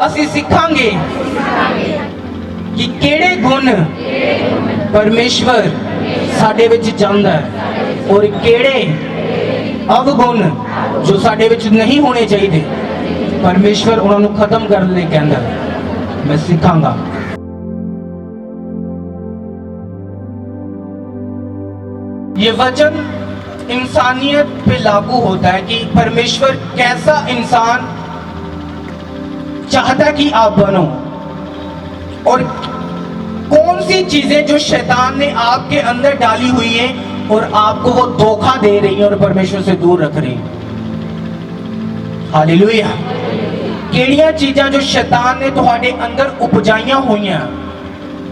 ਅਸੀਂ ਸਿੱਖਾਂਗੇ ਕਿ ਕਿਹੜੇ ਗੁਣ ਪਰਮੇਸ਼ਵਰ ਸਾਡੇ ਵਿੱਚ ਚਾਹੁੰਦਾ ਹੈ ਔਰ ਕਿਹੜੇ ਅਵਗੁਣ ਜੋ ਸਾਡੇ ਵਿੱਚ ਨਹੀਂ ਹੋਣੇ ਚਾਹੀਦੇ परमेश्वर उन्होंने खत्म करने के अंदर मैं सिखाऊंगा। ये वचन इंसानियत पे लागू होता है कि परमेश्वर कैसा इंसान चाहता कि आप बनो और कौन सी चीजें जो शैतान ने आपके अंदर डाली हुई है और आपको वो धोखा दे रही है और परमेश्वर से दूर रख रही है। हालेलुया। ਕਿਹੜੀਆਂ ਚੀਜ਼ਾਂ ਜੋ ਸ਼ੈਤਾਨ ਨੇ ਤੁਹਾਡੇ ਅੰਦਰ ਉਪਜਾਈਆਂ ਹੋਈਆਂ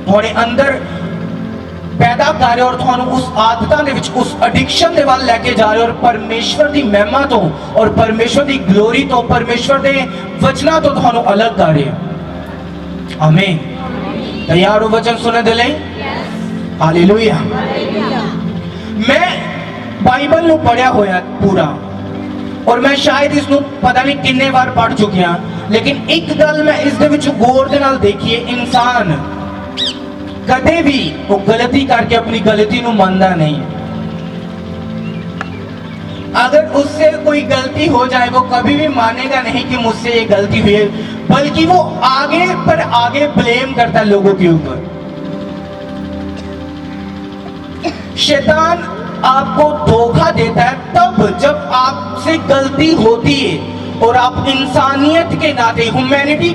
ਤੁਹਾਡੇ ਅੰਦਰ ਪੈਦਾ ਕਰ ਰਿਹਾ ਔਰ ਤੁਹਾਨੂੰ ਉਸ ਆਦਤਾਂ ਦੇ ਵਿੱਚ ਉਸ ਐਡਿਕਸ਼ਨ ਦੇ ਵੱਲ ਲੈ ਕੇ ਜਾ ਰਿਹਾ ਔਰ ਪਰਮੇਸ਼ਵਰ ਦੀ ਮਹਿਮਾ ਤੋਂ ਔਰ ਪਰਮੇਸ਼ਵਰ ਦੀ ਗਲੋਰੀ ਤੋਂ ਪਰਮੇਸ਼ਵਰ ਦੇ ਵਚਨਾਂ ਤੋਂ ਤੁਹਾਨੂੰ ਅਲੱਗ ਕਰ ਰਿਹਾ। ਆਮੀਨ। ਤਿਆਰ ਹੋ ਵਚਨ ਸੁਣਨ ਦੇ ਲਈ? ਹਾਲੇਲੂਇਆ। ਮੈਂ ਬਾਈਬਲ ਨੂੰ ਪੜਿਆ ਹੋਇਆ ਪੂਰਾ और मैं शायद इसनू पता नहीं किन्ने बार पढ़ चुकिया लेकिन एक गल मैं इस दे विच गौर दे नाल देखिए इंसान कदे भी वो गलती करके अपनी गलती नू मानदा नहीं। अगर उससे कोई गलती हो जाए वो कभी भी मानेगा नहीं कि मुझसे ये गलती हुई है बल्कि वो आगे पर आगे ब्लेम करता है लोगों के ऊपर। शैतान आपको धोखा देता है तब जब आपसे गलती होती है और आप इंसानियत के नाते ह्यूमैनिटी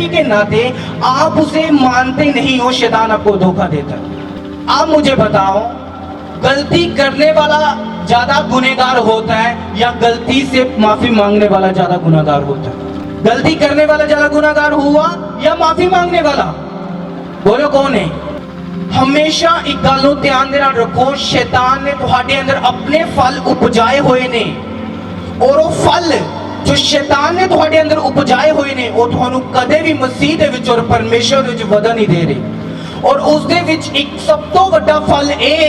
के नाते आप उसे मानते नहीं हो। शैतान आपको धोखा देता है। आप मुझे बताओ गलती करने वाला ज्यादा गुनहगार होता है या गलती से माफी मांगने वाला ज्यादा गुनहगार होता है? गलती करने वाला ज्यादा गुनहगार हुआ या माफी मांगने वाला? बोलो कौन है? हमेशा एक गल नूं ध्यान दे नाल रखो शैतान ने तुहाडे अंदर अपने फल उपजाए हुए ने और वो फल जो शैतान ने तुहाडे अंदर उपजाए हुए ने वो तुहानू कदे भी मसीह दे विच और परमेश्वर दे विच वधन नहीं दे रहे। और उस दे विच एक सब तो वड्डा फल ए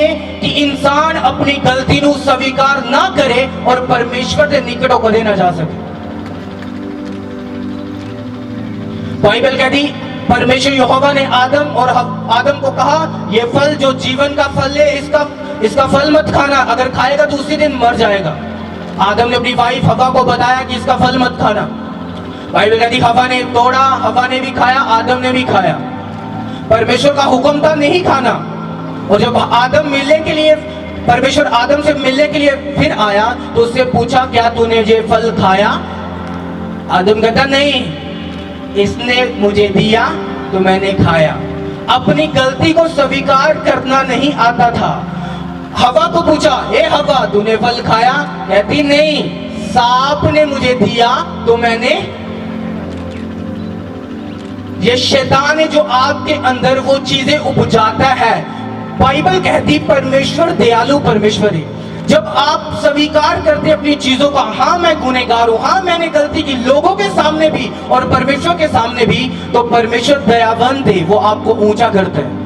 कि इंसान अपनी गलती नूं स्वीकार ना करे और परमेश्वर दे निकटों कदे ना जा सके। बाइबल कहती परमेश्वर यहोवा ने आदम को कहा ये फल जो जीवन का फल है इसका फल मत खाना, अगर खाएगा तो उसी दिन मर जाएगा। आदम ने अपनी वाइफ हवा को बताया कि इसका फल मत खाना। बाइबल कहती हवा ने तोड़ा, हवा ने भी खाया, आदम ने भी खाया। परमेश्वर का हुक्म था नहीं खाना। और जब आदम मिलने के लिए परमेश्वर आदम से मिलने के लिए फिर आया तो उससे पूछा क्या तूने ये फल खाया? आदम कहता नहीं, इसने मुझे दिया तो मैंने खाया। अपनी गलती को स्वीकार करना नहीं आता था। हवा को पूछा ए हवा तूने फल खाया? कहती नहीं, सांप ने मुझे दिया तो मैंने। ये शैतान है जो आपके अंदर वो चीजें उपजाता है। बाइबल कहती परमेश्वर दयालु परमेश्वर है। जब आप स्वीकार करते अपनी चीजों का, हाँ मैं गुनहगार हूं, हाँ मैंने गलती की लोगों के सामने भी और परमेश्वर के सामने भी, तो परमेश्वर दयावंत है, वो आपको ऊंचा करता है।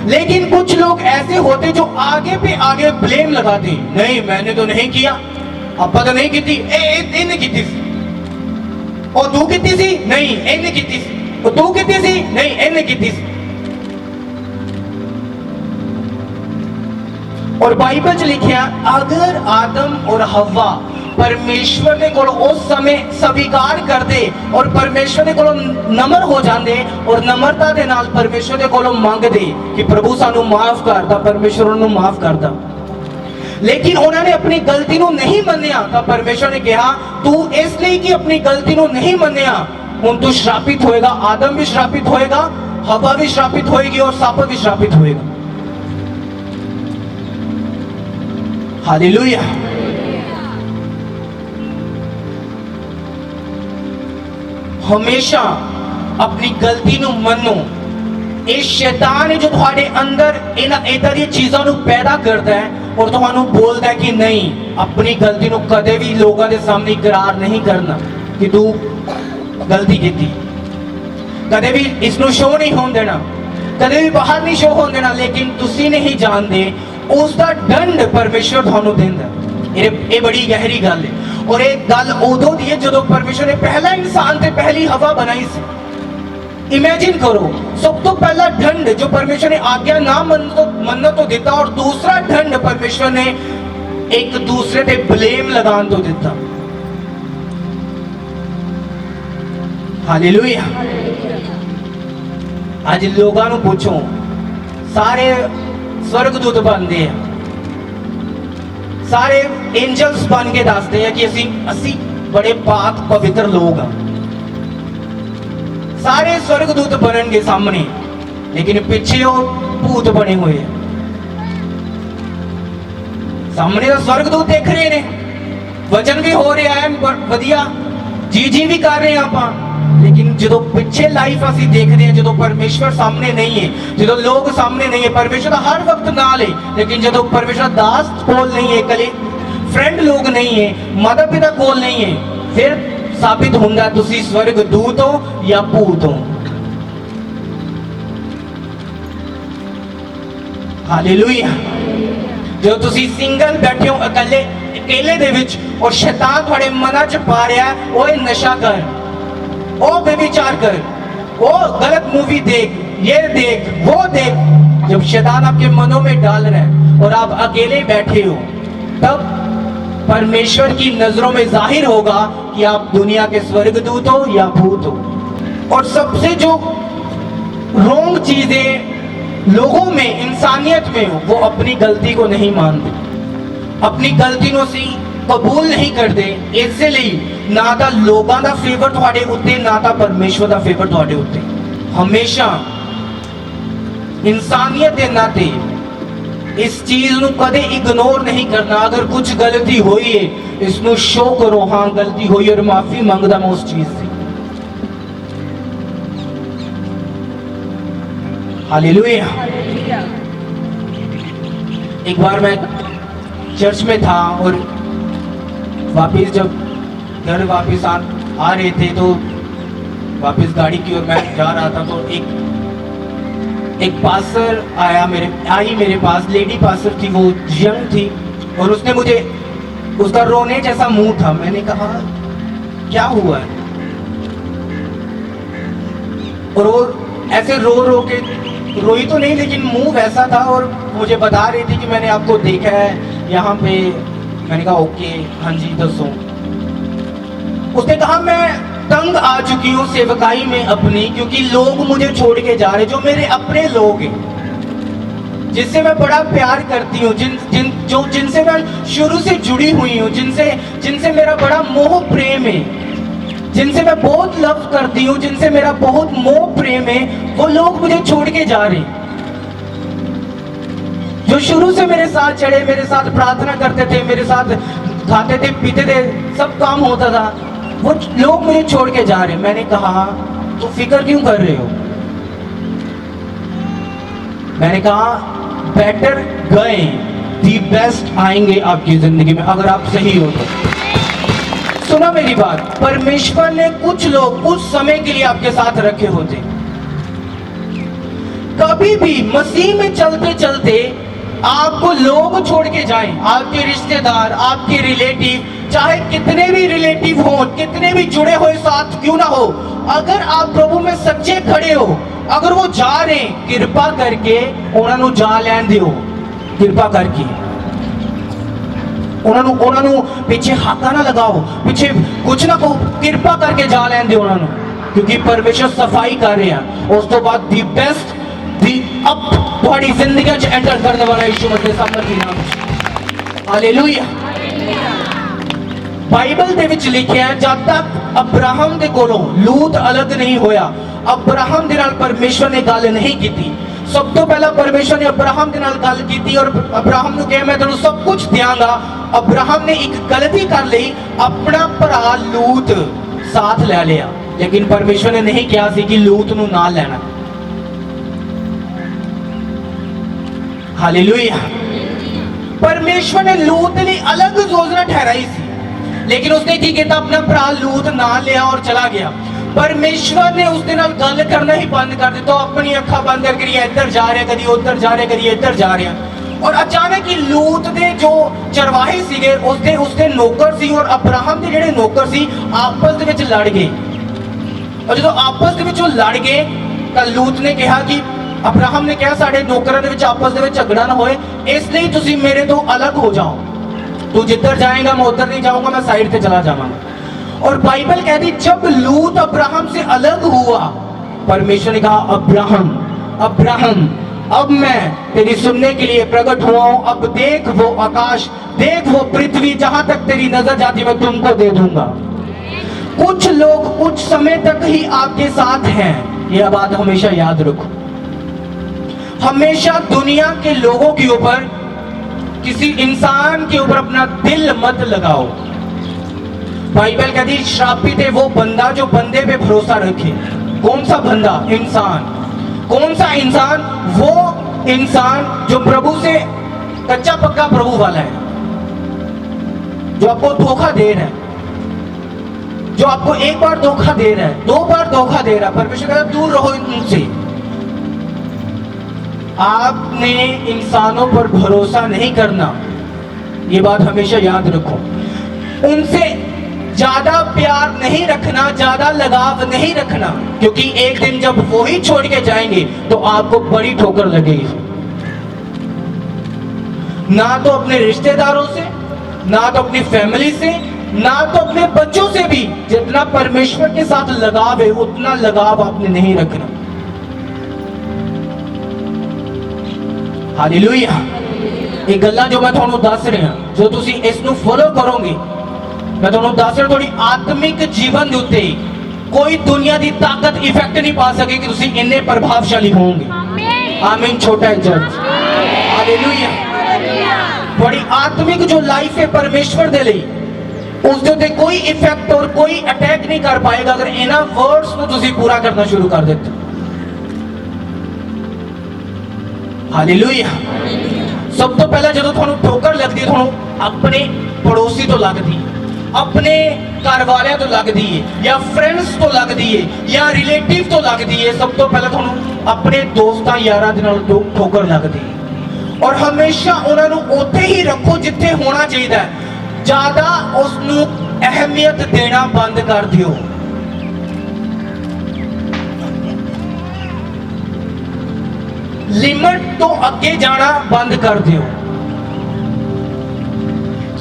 लेकिन कुछ लोग ऐसे होते जो आगे पे आगे ब्लेम लगाते, नहीं मैंने तो नहीं किया, अब पता नहीं की इन्हें की थी, और तू कितनी सी? नहीं इन्हें की थी, और तू कितनी सी? नहीं इन्हें की थी। और बाइबल च लिखिया अगर आदम और हवा परमेश्वर ने कोल उस समय स्वीकार करते और परमेश्वर ने कोल नम्र हो जाते और नम्रता दे नाल परमेश्वर ने कोल मंगदे कि प्रभु सानू माफ कर, ता परमेश्वर उन्हें माफ करता। लेकिन उन्होंने अपनी गलती नू नहीं मन्निया तो परमेश्वर ने कहा तू इसलिए कि अपनी गलती नू नहीं मन्निया हुण तू श्रापित होएगा। आदम भी श्रापित होएगा, हवा भी श्रापित होएगी और सप भी श्रापित होएगा। हालेलुया। हमेशा अपनी गलती नू मनो। इस शैतान है जो तुम्हारे अंदर इधर ये चीजों नू पैदा करता है और तुम्हानू बोलता है कि नहीं अपनी गलती नू कदे भी लोगों के सामने इकरार नहीं करना कि तू गलती की थी, कदे भी इसनू शो नहीं होने देना, कदे भी बाहर नहीं शो होने देना। लेकिन तुसी नहीं जानते उसका दंड परमेश्वर थानू देंदा। ये बड़ी गहरी गल है। और एक गल उदों दी है जदों परमेश्वर ने पहला इंसान ते पहली हवा बनाई सी। इमेजिन करो, सब तो पहला दंड जो परमेश्वर ने आज्ञा ना मनने तो दिता, और दूसरा दंड परमेश्वर ने एक दूसरे पे ब्लेम लगान तो दिता। हालेलुया। आज लोगों को पूछो, सारे स्वर्गदूत बनते हैं, सारे एंजल्स बन के दसते हैं कि असी बड़े पाक पवित्र लोग हैं, सारे स्वर्गदूत बनने सामने, लेकिन पीछे वो भूत बने हुए हैं। सामने तो स्वर्गदूत देख रहे ने, वचन भी हो रहा है वधिया, जी भी कर रहे हैं आप, लेकिन जो पिछे लाइफ असी देखते हैं, जो परमेश्वर सामने नहीं है, जो लोग सामने नहीं है, परमेश्वर हर वक्त नाल है, लेकिन जो परमेश्वर दास कोल नहीं है, कले फ्रेंड लोग नहीं है, माता पिता कोल नहीं है, फिर साबित होगा तुसी स्वर्गदूत हो या भूत हो। हालेलुया। जो तुसी सिंगल बैठे हो अकेले दे विच, और शैतान थोड़े मना च पा रहा है, ओए नशा कर, ओ व्यभिचार कर, ओ गलत मूवी देख, ये देख, वो देख, जब शैतान आपके मनों में डाल रहा है और आप अकेले बैठे हो, तब परमेश्वर की नजरों में जाहिर होगा कि आप दुनिया के स्वर्गदूत हो या भूत हो। और सबसे जो रोंग चीजें लोगों में, इंसानियत में हो, वो अपनी गलती को नहीं मानते, अपनी गलतियों से कबूल नहीं करते, इसलिए ना तो लोगों का फेवर थोड़े उत्ते, ना तो परमेश्वर का फेवर थोड़े उत्ते। हमेशा इंसानियत के नाते इस चीज को कदे इग्नोर नहीं करना। अगर कुछ गलती हुई है, इसको शो करो, हाँ गलती हुई, और माफी मांगदा मैं उस चीज से। हालेलुया। एक बार मैं चर्च में था और वापिस जब घर वापिस आ रहे थे, तो वापिस गाड़ी की ओर मैं जा रहा था, तो एक पास्टर आई मेरे पास, लेडी पास्टर थी, वो यंग थी, और उसने मुझे, उसका रोने जैसा मुंह था। मैंने कहा क्या हुआ है, और वो ऐसे रो के, रोई तो नहीं लेकिन मुंह वैसा था, और मुझे बता रही थी कि मैंने आपको देखा है यहाँ पे। मैंने कहा ओके, हाँ जी दसो। उसने कहा मैं तंग आ चुकी हूँ सेवकाई में अपनी, क्योंकि लोग मुझे छोड़ के जा रहे, जो मेरे अपने लोग हैं, जिससे मैं बड़ा प्यार करती हूँ, जिनसे मैं शुरू से जुड़ी हुई हूँ, जिनसे मेरा बड़ा मोह प्रेम है, जिनसे मैं बहुत लव करती हूँ, जिनसे मेरा बहुत मोह प्रेम है, वो लोग मुझे छोड़ के जा रहे, जो शुरू से मेरे साथ चढ़े, मेरे साथ प्रार्थना करते थे, मेरे साथ खाते थे, पीते थे, सब काम होता था, वो लोग मुझे छोड़ के जा रहे। मैंने कहा तो फिक्र क्यों कर रहे हो? मैंने कहा बेटर गए, दी बेस्ट आएंगे आपकी जिंदगी में, अगर आप सही हो तो। सुना मेरी बात, परमेश्वर ने कुछ लोग कुछ समय के लिए आपके साथ रखे होते। कभी भी मसीह में चलते चलते आपको लोग छोड़ के जाएं, आपके रिश्तेदार, आपके रिलेटिव, चाहे कितने भी रिलेटिव हो, कितने भी जुड़े हुए साथ क्यों ना हो, अगर आप प्रभु में सच्चे खड़े हो, अगर वो जा रहे, कृपा करके उन्होंने जा लैन दियो, कृपा करके उन्होंने पीछे हाथा ना लगाओ, पीछे कुछ ना कहो, कृपा करके जा लैन दियो उन्होंने, क्योंकि परमेश्वर सफाई कर रहे हैं। उस तो बाद दी बेस्ट दी अब थोड़ी जिंदगी च एंटर करने वाला यीशु मसीह सामर की नाम। हालेलुया। बाइबल दे विच लिखिया है, जब तक अब्राहम दे कोलों लूत अलग नहीं होया, अब्राहम दे नाल परमेश्वर ने गल नहीं की थी। सब तो पहला परमेश्वर ने अब्राहम के नाल गल की थी और अब्राहम ने कहा मैं तेनू सब कुछ दियांगा। अब्राहम ने एक गलती कर ली, अपना भरा लूत साथ ले लिया, लेकिन परमेश्वर ने नहीं कहा सी कि लूत नू ना लेना। हालेलुया। परमेश्वर ने लूत ने अलग योजना ठहराई सी, लेकिन उसने की किया, अपना भरा लूत ना लिया और चला गया। परमेश्वर ने उसके नाल गल करना ही बंद कर दिया, तो अपनी अखा बंद करके इधर जा रहे, कभी उधर जा रहे, कभी इधर जा रहे। और अचानक ही लूत दे जो चरवाहे सीगे उसके नौकर सी और अब्राहम के ਜਿਹੜੇ नौकर सी आपस ਦੇ ਵਿੱਚ ਲੜ ਗਏ। और जो आपस ਦੇ ਵਿੱਚ ਉਹ ਲੜ ਗਏ ਤਾਂ लूत ने कहा कि अब्राहम ने कहा ਸਾਡੇ ਨੌਕਰਾਂ ਦੇ ਵਿੱਚ आपस ਦੇ ਵਿੱਚ ਝਗੜਾ ਨਾ ਹੋਏ, ਇਸ ਲਈ ਤੁਸੀਂ ਮੇਰੇ ਤੋਂ अलग हो जाओ। तू जिधर जाएगा मैं उधर नहीं जाऊंगा, मैं साइड से चला जाऊंगा। और बाइबल कहती जब लूत अब्राहम से अलग हुआ, परमेश्वर ने कहा अब्राहम अब्राहम अब मैं तेरी सुनने के लिए प्रकट हुआ हूं, अब देख वो आकाश, देख वो पृथ्वी, जहां तक तेरी नजर जाती मैं तुमको दे दूंगा। कुछ लोग कुछ समय तक ही आपके साथ हैं, यह बात हमेशा याद रखो। हमेशा दुनिया के लोगों के ऊपर, किसी इंसान के ऊपर अपना दिल मत लगाओ। बाइबल कहती श्रापित है वो बंदा जो बंदे पे भरोसा रखे। कौन सा बंदा? इंसान। कौन सा इंसान? वो इंसान जो प्रभु से कच्चा पक्का प्रभु वाला है, जो आपको धोखा दे रहा है, जो आपको एक बार धोखा दे रहा है, दो बार धोखा दे रहा है। परमेश्वर कहता दूर रहो उनसे। आपने इंसानों पर भरोसा नहीं करना, ये बात हमेशा याद रखो। उनसे ज्यादा प्यार नहीं रखना, ज्यादा लगाव नहीं रखना, क्योंकि एक दिन जब वो ही छोड़ के जाएंगे तो आपको बड़ी ठोकर लगेगी। ना तो अपने रिश्तेदारों से, ना तो अपनी फैमिली से, ना तो अपने बच्चों से भी। जितना परमेश्वर के साथ लगाव है उतना लगाव आपने नहीं रखना। हालेलुया। ये गल्लां जो मैं तुहानू दस रहा, जो तुसी इसनू फॉलो करोगे, मैं तुहानू दस रहा, थोड़ी आत्मिक जीवन दे उत्ते कोई दुनिया की ताकत इफेक्ट नहीं पा सकेगी। तुसी इन्ने प्रभावशाली होंगे। आमीन। छोटा है चर्च। हालेलुया। बड़ी आत्मिक जो लाइफ है परमेश्वर दे लई, उस दे उत्ते कोई इफेक्ट और कोई अटैक नहीं कर पाएगा अगर इन्हां वर्ड्स को तुसी पूरा करना शुरू कर देते। हालेलुया। सब तो पहला जो तुहानू ठोकर लगती है, तुहानू अपने पड़ोसी तो लगती, अपने घर वाले तो लगती है, या फ्रेंड्स तो लगती है, या रिलेटिव तो लगती है। सब तो पहले तुहानू अपने दोस्तां यारां दे नाल ठोकर लगती है। और हमेशा उन्होंने उत्थे ही रखो जिथे होना चाहिए। ज्यादा उसनू अहमियत देना बंद कर दियो। लिमिट तो अगे जाना बंद कर दियो।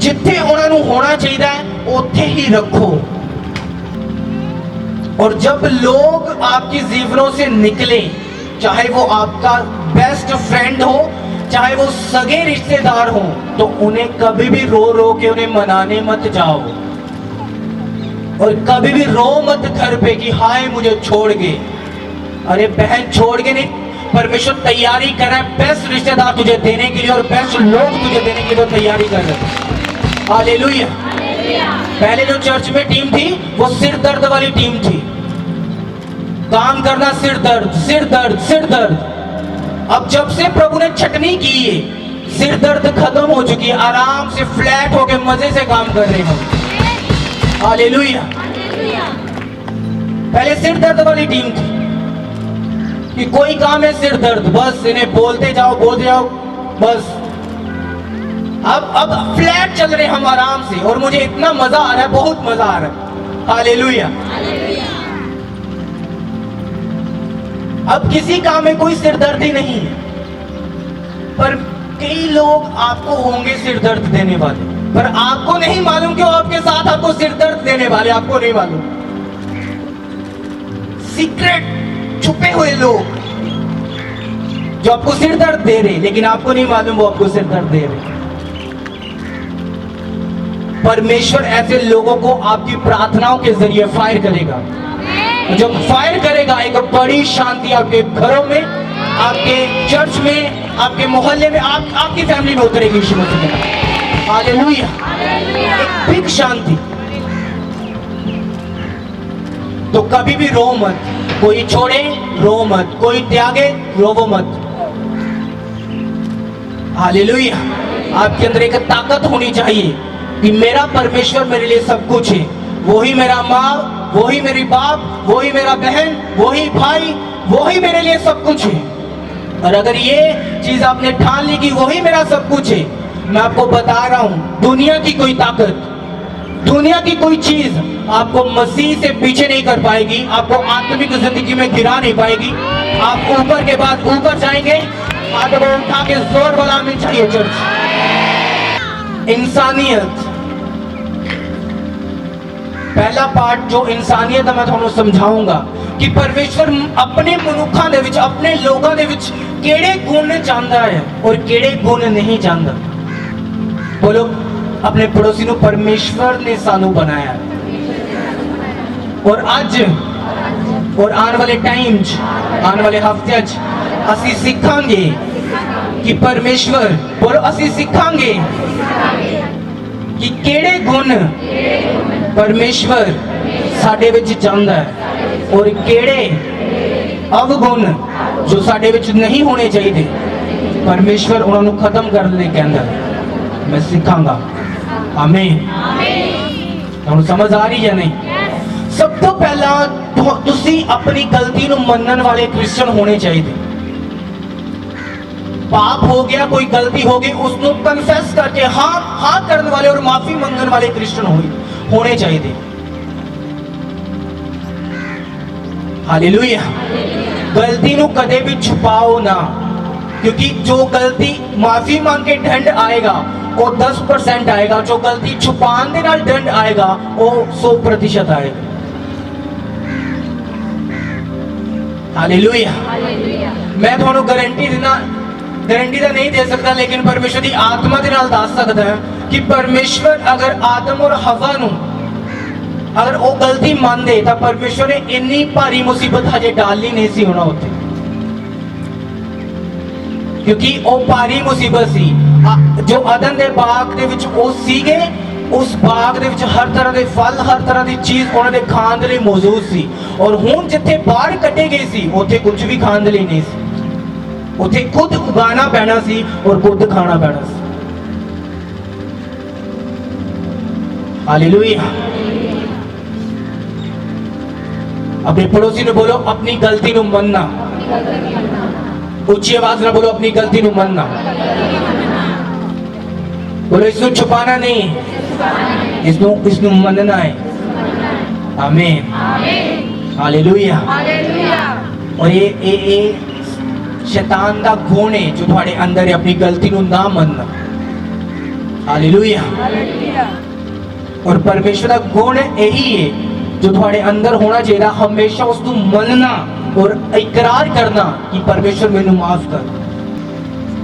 जिथे उन्होंने होना चाहिए उत्थे ही रखो। और जब लोग आपके जीवनों से निकले, चाहे वो आपका बेस्ट फ्रेंड हो, चाहे वो सगे रिश्तेदार हो, तो उन्हें कभी भी रो रो के उन्हें मनाने मत जाओ। और कभी भी रो मत घर पे कि हाय मुझे छोड़ गए। अरे बहन छोड़ के नहीं, परमेश्वर तैयारी कर रहा है बेस्ट रिश्तेदार तुझे देने के लिए और बेस्ट लोग तुझे देने के लिए तैयारी कर रहे हैं। हालेलुया। पहले जो चर्च में टीम थी वो सिर दर्द वाली टीम थी। काम करना सिर दर्द, सिर दर्द, सिर दर्द। अब जब से प्रभु ने छटनी की है, सिर दर्द खत्म हो चुकी है। आराम से फ्लैट होके मजे से काम कर रहे हैं। हालेलुया। पहले सिर दर्द वाली टीम थी कि कोई काम है सिर दर्द, बस इन्हें बोलते जाओ बस। अब फ्लैट चल रहे हम आराम से, और मुझे इतना मजा आ रहा है, बहुत मजा आ रहा है। हालेलुया। अब किसी काम में कोई सिरदर्दी नहीं है, पर कई लोग आपको होंगे सिरदर्द देने वाले, पर आपको नहीं मालूम कि वो आपके साथ आपको सिरदर्द देने वाले, आपको नहीं मालूम। सीक्रेट छुपे हुए लोग जो आपको सिरदर्द दे रहे, लेकिन आपको नहीं मालूम वो आपको सिरदर्द दे रहे। परमेश्वर ऐसे लोगों को आपकी प्रार्थनाओं के जरिए फायर करेगा। जब फायर करेगा, एक बड़ी शांति आपके घरों में, आपके चर्च में, आपके मोहल्ले में, आपकी फैमिली में उतरेगी यीशु मसीह के नाम। हालेलुया। एक बिग शांति। तो कभी भी रो मत। कोई छोड़े रो मत, कोई त्यागे रोवो मत। हालेलुया। आपके अंदर एक ताकत होनी चाहिए कि मेरा परमेश्वर मेरे लिए सब कुछ है। वही मेरा माँ, वही मेरी बाप, वही मेरा बहन, वही भाई, वही मेरे लिए सब कुछ है। और अगर ये चीज आपने ठान ली कि वही मेरा सब कुछ है, मैं आपको बता रहा हूं, दुनिया की कोई ताकत, दुनिया की कोई चीज आपको मसीह से पीछे नहीं कर पाएगी, आपको आत्मिक जिंदगी में गिरा नहीं पाएगी। आप ऊपर के बाद ऊपर जाएंगे। हाथ उठा के जोर वाला आमीन चाहिए चर्च। इंसानियत, पहला पार्ट जो इंसानियत है मैं ਤੁਹਾਨੂੰ ਸਮਝਾਉਂਗਾ कि परमेश्वर अपने मनुखा ਦੇ ਵਿੱਚ, अपने लोगों ਦੇ ਵਿੱਚ ਕਿਹੜੇ ਗੁਣ ਚਾਹੁੰਦਾ ਹੈ और ਕਿਹੜੇ ਗੁਣ नहीं ਚਾਹੁੰਦਾ। बोलो अपने पड़ोसी ਨੂੰ, परमेश्वर ने सानू बनाया और ਅੱਜ और आने वाले टाइम आने वाले हफ्ते ਅਸੀਂ ਸਿੱਖਾਂਗੇ कि परमेश्वर, बोलो ਅਸੀਂ ਸਿੱਖਾਂਗੇ कि ਕਿਹੜੇ ਗੁਣ परमेश्वर ਸਾਡੇ ਵਿੱਚ ਚਾਹੁੰਦਾ ਹੈ और ਕਿਹੜੇ ਅਵਗੁਣ ਜੋ ਸਾਡੇ ਵਿੱਚ नहीं होने चाहिए परमेश्वर ਉਹਨਾਂ ਨੂੰ ਖਤਮ ਕਰਨ ਲਈ ਕਹਿੰਦਾ मैं सिखांगा। आमीन। ਤੁਹਾਨੂੰ समझ आ रही है नहीं? सब तो पहला ਤੁਸੀਂ अपनी गलती ਨੂੰ ਮੰਨਣ वाले क्रिश्चियन होने चाहिए। पाप हो गया, कोई गलती हो गई, उसको कन्फेस करके हाँ करने वाले और माफी मांगने वाले क्रिश्चियन होने चाहिए। हालेलुया। गलती ਨੂੰ कदे भी छुपाओ ना, क्योंकि जो गलती माफी मांग के दंड आएगा वो 10% आएगा, जो गलती छुपाने ਦੇ ਨਾਲ दंड आएगा वो 100% आएगा। हालेलुया। मैं ਤੁਹਾਨੂੰ गारंटी ਤਾਂ नहीं दे सकता, लेकिन परमेश्वर की आत्मा ਦੇ ਨਾਲ ਦੱਸ ਸਕਦਾ है कि परमेश्वर अगर आदम और हवा ਨੂੰ अगर वो गलती ਮੰਨਦੇ ਤਾਂ परमेश्वर ने ਇੰਨੀ ਭਾਰੀ मुसीबत हजे डालनी नहीं सी होना ਉੱਥੇ, क्योंकि वो भारी मुसीबत सी जो अदन ਦੇ ਬਾਗ ਦੇ ਵਿੱਚ ਉਹ ਸੀਗੇ। उस बाग ਦੇ ਵਿੱਚ हर तरह के फल, हर तरह की चीज ਉਹਨਾਂ ਦੇ ਖਾਣ ਦੇ ਲਈ ਮੌਜੂਦ ਸੀ, और ਹੁਣ ਜਿੱਥੇ ਬਾਹਰ ਕੱਢੇ ਗਏ ਸੀ ਉੱਥੇ ਕੁਝ ਵੀ ਖਾਣ ਦੇ ਲਈ ਨਹੀਂ ਸੀ। ਉੱਥੇ खुद उगाना पैना सी और खुद खाना पैना सी। हालेलुया। अपने पड़ोसी ने बोलो अपनी गलती नु मनना। ऊंची आवाज में बोलो अपनी गलती नु मनना। बोलो इसको छुपाना नहीं, इसको मनना है। आमीन। हालेलुया। और ये शैतान का गुण है जो तुम्हारे अंदर है, अपनी गलती नु ना मनना। हालेलुया। और परमेश्वर का गुण यही है जो तुम्हारे अंदर होना चाहिए, हमेशा उसको मनना और इकरार करना कि परमेश्वर मैंने माफ कर।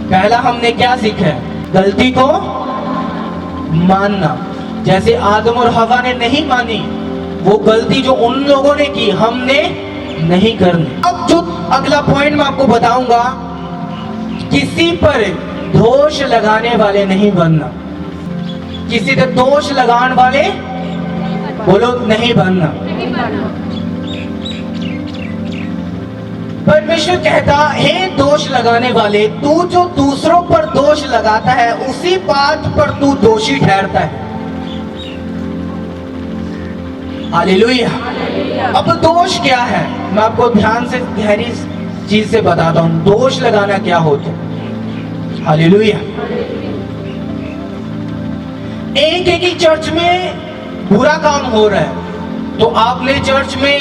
पहला हमने क्या सीखा है? गलती को मानना। जैसे आदम और हवा ने नहीं मानी, वो गलती जो उन लोगों ने की हमने नहीं करनी। अब जो अगला पॉइंट मैं आपको बताऊंगा, किसी पर दोष लगाने वाले नहीं बनना। किसी पे दोष लगाने वाले बोलो नहीं बनना। परमेश्वर कहता है दोष लगाने वाले, तू जो दूसरों पर दोष लगाता है उसी बात पर तू दोषी ठहरता है। हालेलुया। अब दोष क्या है मैं आपको ध्यान से गहरी चीज से बताता हूं, दोष लगाना क्या होता है। हालेलुया। एक ही चर्च में बुरा काम हो रहा है तो आपने चर्च में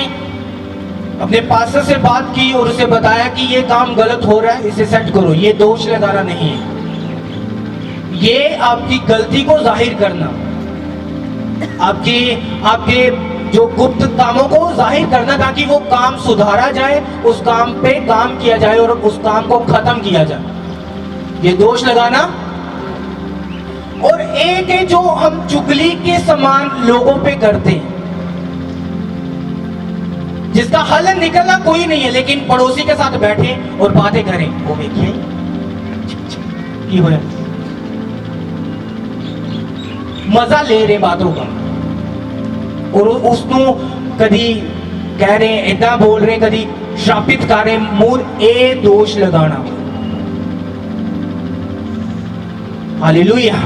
अपने पास्टर से बात की और उसे बताया कि ये काम गलत हो रहा है, इसे सेट करो। ये दोष लगाना नहीं है, ये आपकी गलती को जाहिर करना, आपके जो गुप्त कामों को जाहिर करना ताकि वो काम सुधारा जाए, उस काम पे काम किया जाए और उस काम को खत्म किया जाए। ये दोष लगाना। और एक है जो हम चुगली के समान लोगों पे करते हैं, जिसका हल निकलना कोई नहीं है, लेकिन पड़ोसी के साथ बैठे और बातें करें। वो देखिए की होया, मजा ले रहे बातों का, और उसको कदी कह रहे इदा बोल रहे, कदी श्रापित कर रहे, मूल ए दोष लगाना। हालेलुया।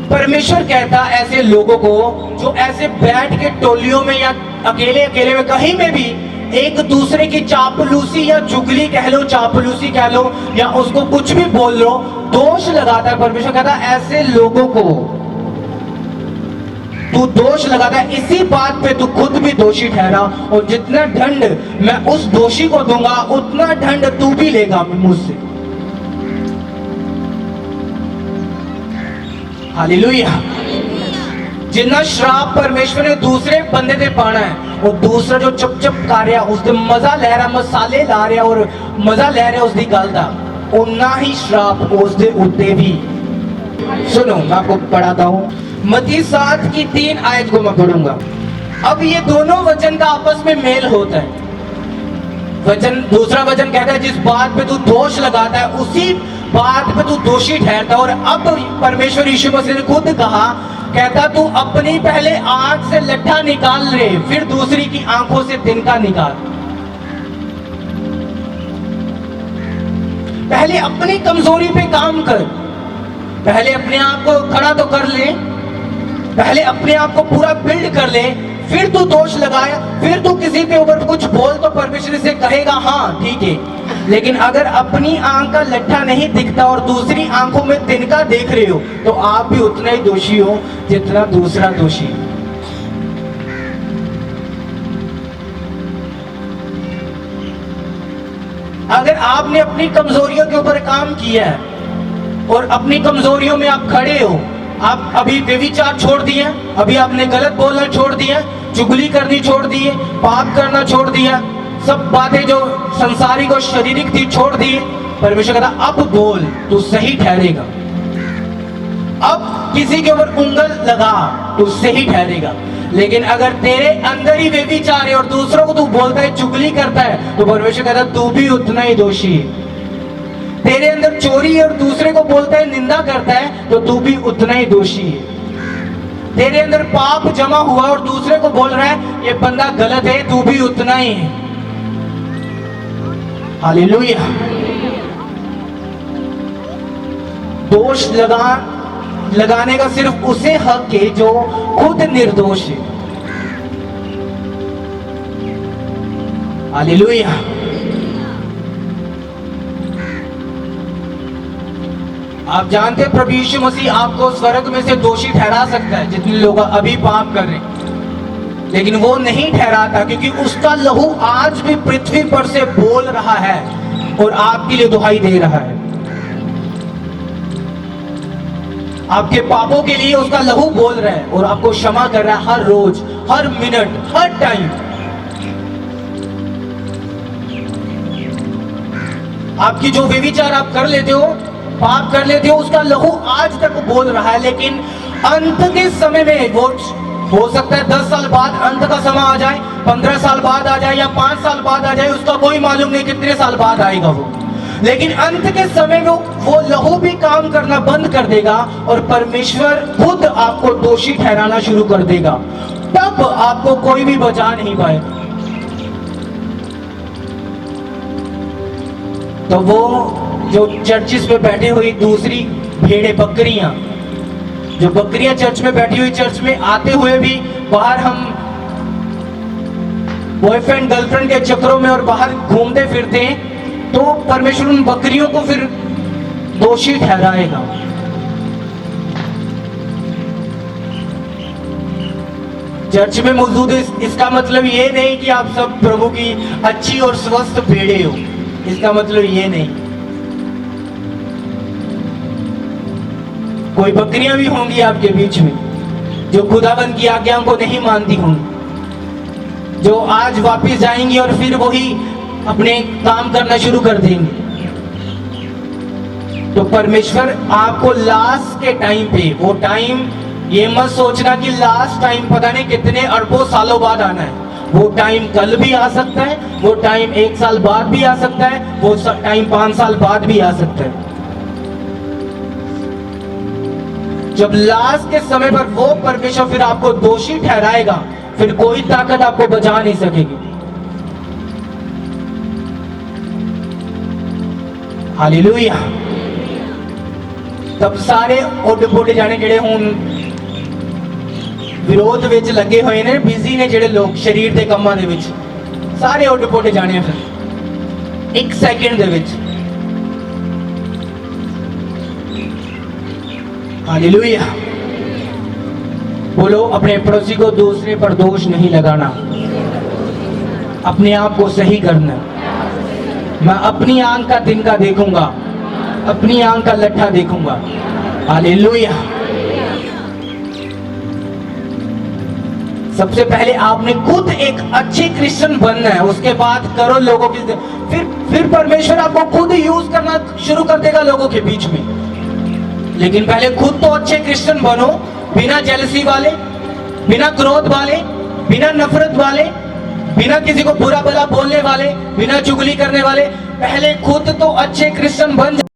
परमेश्वर कहता ऐसे लोगों को जो ऐसे बैठ के टोलियों में या अकेले अकेले में कहीं में भी एक दूसरे की चापलूसी या चुगली कह लो, चापलूसी कह लो, या उसको कुछ भी बोल लो, दोष लगाता है। परमेश्वर कहता है ऐसे लोगों को तू दोष लगाता है, इसी बात पे तू खुद भी दोषी ठहरा, और जितना दंड मैं उस दोषी को दूंगा उतना दंड तू भी लेगा मुझसे। हालेलुया। जितना श्राप परमेश्वर ने दूसरे बंदे से पाना है, और दूसरा जो चुप चुप कर रहा उससे मजा ले रहा, मसाले ला रहा और मजा ले रहा उसकी गल का, उन्ना ही श्राप उसके उत्ते भी। सुनो मैं आपको पढ़ाता हूं, मत्ती 7 की 3 आयत को मैं पढ़ूंगा। अब ये दोनों वचन का आपस में मेल होता है। वचन, दूसरा वचन कहता है जिस बात पे तू दोष लगाता है उसी बात पे तू दोषी ठहरता है। और अब परमेश्वर यीशु मसीह ने खुद कहा, कहता तू अपनी पहले आंख से लट्ठा निकाल ले, फिर दूसरी की आंखों से तिनका निकाल। पहले अपनी कमजोरी पे काम कर, पहले अपने आप को खड़ा तो कर ले, पहले अपने आप को पूरा बिल्ड कर ले, फिर तू दोष लगाया, फिर तू किसी के ऊपर कुछ बोल तो परमेश्वर से कहेगा हाँ ठीक है। लेकिन अगर अपनी आंख का लट्ठा नहीं दिखता और दूसरी आंखों में तिनका देख रहे हो तो आप भी उतना ही दोषी हो जितना दूसरा दोषी। अगर आपने अपनी कमजोरियों के ऊपर काम किया है और अपनी कमजोरियों में आप खड़े हो, आप अभी व्यभिचार छोड़ दिए, अभी आपने गलत बोलना छोड़ दिया, चुगली करनी छोड़ दी, पाप करना छोड़ दिया, सब बातें जो संसारिक और शारीरिक थी छोड़ दी, परमेश्वर कहता अब बोल, तू सही ठहरेगा। अब किसी के ऊपर उंगल लगा, तू सही ठहरेगा। लेकिन अगर तेरे अंदर ही व्यभिचार है और दूसरों को तू बोलता है, चुगली करता है, तो परमेश्वर कहता तू भी उतना ही दोषी है। तेरे अंदर चोरी है और दूसरे को बोलता है, निंदा करता है, तो तू भी उतना ही दोषी है। तेरे अंदर पाप जमा हुआ और दूसरे को बोल रहा है ये बंदा गलत है, तू भी उतना ही है। हालेलुया। दोष लगाने का सिर्फ उसे हक है जो खुद निर्दोष है। हालेलुया। आप जानते हैं प्रभु यीशु मसीह आपको स्वर्ग में से दोषी ठहरा सकता है, जितने लोग अभी पाप कर रहे हैं, लेकिन वो नहीं ठहराता क्योंकि उसका लहू आज भी पृथ्वी पर से बोल रहा है और आपके लिए दुहाई दे रहा है। आपके पापों के लिए उसका लहू बोल रहा है और आपको क्षमा कर रहा है हर रोज, हर मिनट, हर टाइम। आपकी जो व्यभिचार आप कर लेते हो, पाप कर लेते हो, उसका लहू आज तक बोल रहा है। लेकिन अंत के समय में वो हो सकता है 10 साल बाद अंत का समय आ जाए, 15 साल बाद आ जाए या 5 साल बाद आ जाए, उसका कोई मालूम नहीं कितने साल बाद आएगा वो। लेकिन अंत के समय में वो लहू भी काम करना बंद कर देगा और परमेश्वर खुद आपको दोषी ठहराना शुरू कर देगा। तब आपको कोई भी बचा नहीं पाएगा। तो वो जो चर्चिस में बैठी हुई दूसरी भेड़े, बकरियां, जो बकरियां चर्च में बैठी हुई, चर्च में आते हुए भी बाहर हम बॉयफ्रेंड गर्लफ्रेंड के चक्रों में और बाहर घूमते फिरते हैं, तो परमेश्वर उन बकरियों को फिर दोषी ठहराएगा। चर्च में मौजूद इसका मतलब ये नहीं कि आप सब प्रभु की अच्छी और स्वस्थ भेड़े हो, इसका मतलब ये नहीं। कोई बकरियां भी होंगी आपके बीच में जो खुदाबंद की आज्ञाओं को नहीं मानती होंगी, जो आज वापस जाएंगी और फिर वही अपने काम करना शुरू कर देंगे। तो परमेश्वर आपको लास्ट के टाइम पे, वो टाइम ये मत सोचना कि लास्ट टाइम पता नहीं कितने अरबों सालों बाद आना है। वो टाइम कल भी आ सकता है, वो टाइम 1 साल बाद भी आ सकता है, वो टाइम 5 साल बाद भी आ सकता है। जब लास्ट के समय पर वो परमेश्वर फिर आपको दोषी ठहराएगा, फिर कोई ताकत आपको बचा नहीं सकेगी। हालेलुया। तब सारे उड पुड जाने ਜਿਹੜੇ ਹੁਣ ਵਿਰੋਧ ਵਿੱਚ ਲੱਗੇ ਹੋਏ ਨੇ, ਬਿਜ਼ੀ ਨੇ ਜਿਹੜੇ ਲੋਕ ਸਰੀਰ ਦੇ ਕੰਮਾਂ ਦੇ ਵਿੱਚ, ਸਾਰੇ ਉੱਡ ਪੁੱਡ ਜਾਣੇ ਆ ਫਿਰ ਇੱਕ ਸੈਕਿੰਡ ਦੇ ਵਿੱਚ। हालेलुया। बोलो अपने पड़ोसी को दूसरे पर दोष नहीं लगाना, अपने आप को सही करना। मैं अपनी आंख का तिनका देखूंगा, अपनी आंख का लट्ठा देखूंगा। हालेलुया। सबसे पहले आपने खुद एक अच्छे क्रिश्चियन बनना है, उसके बाद करो लोगों की, फिर परमेश्वर आपको खुद यूज करना शुरू कर देगा लोगों के बीच में। लेकिन पहले खुद तो अच्छे क्रिश्चियन बनो, बिना जेलसी वाले, बिना क्रोध वाले, बिना नफरत वाले, बिना किसी को बुरा भला बोलने वाले, बिना चुगली करने वाले। पहले खुद तो अच्छे क्रिश्चियन बन